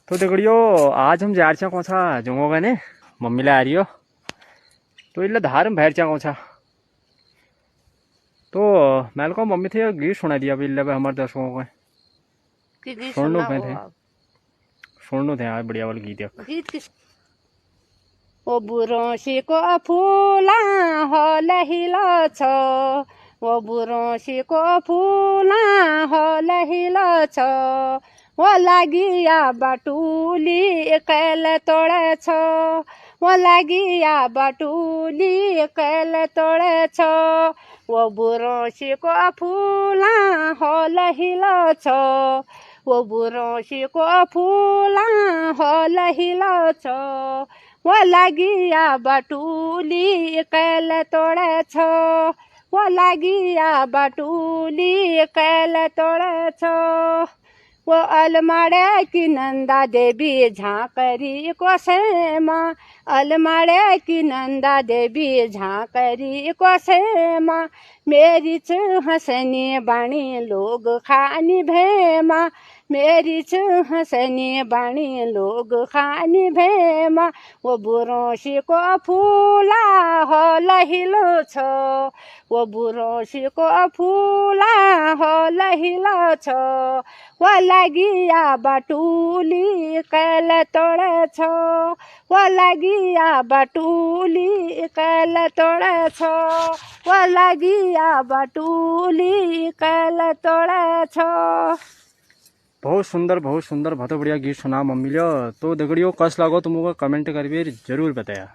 तो देखियो आज हम जा रहे कौन सा जंगोगा ने मम्मी ला आ रही हो तो इला धार में भैर चा कौन सा तो मैंने कहा मम्मी थे गीत सुना दिया इला हमारे दर्शकों को सुन लो थे सुन लो थे यार बढ़िया वाला गीत गीत किस ओ बुरोसीको फुला हलहिलो छ ओ बुरोसीको फुला हलहिलो छ ओ लागिया बाटुली कैल तोड़े छ ओ लागिया बाटुली कैल तोड़े छ ओ बुरोसीको फुला हलहिलो छ ओ बुरोसीको फुला हलहिलो छ ओ लागिया बाटुली कैल तोड़े छ ओ लागिया बाटुली कैल तोड़े छ वो अलमाड़े की नंदा देवी झांकरी को सेमा अलमाड़े की नंदा देवी झांकरी को सेमा मेरी च हसनी बाणी लोग खानी भेमा मेरी च हसनी बाणी लोग खानी भेमा वो बुरोसी को फूला हलहिलो छ वो बुरोसी को फूला हलहिलो छ वो लागिया बाटुली कैल तोड़े छ वो लागिया बाटुली कैल तोड़े छ वो लागिया बाटुली कैल तोड़े छ। बहुत सुंदर बहुत बढ़िया गीत सुना मम्मी लो। तो देखियो कस लागो तुमको कमेंट करके जरूर बताया।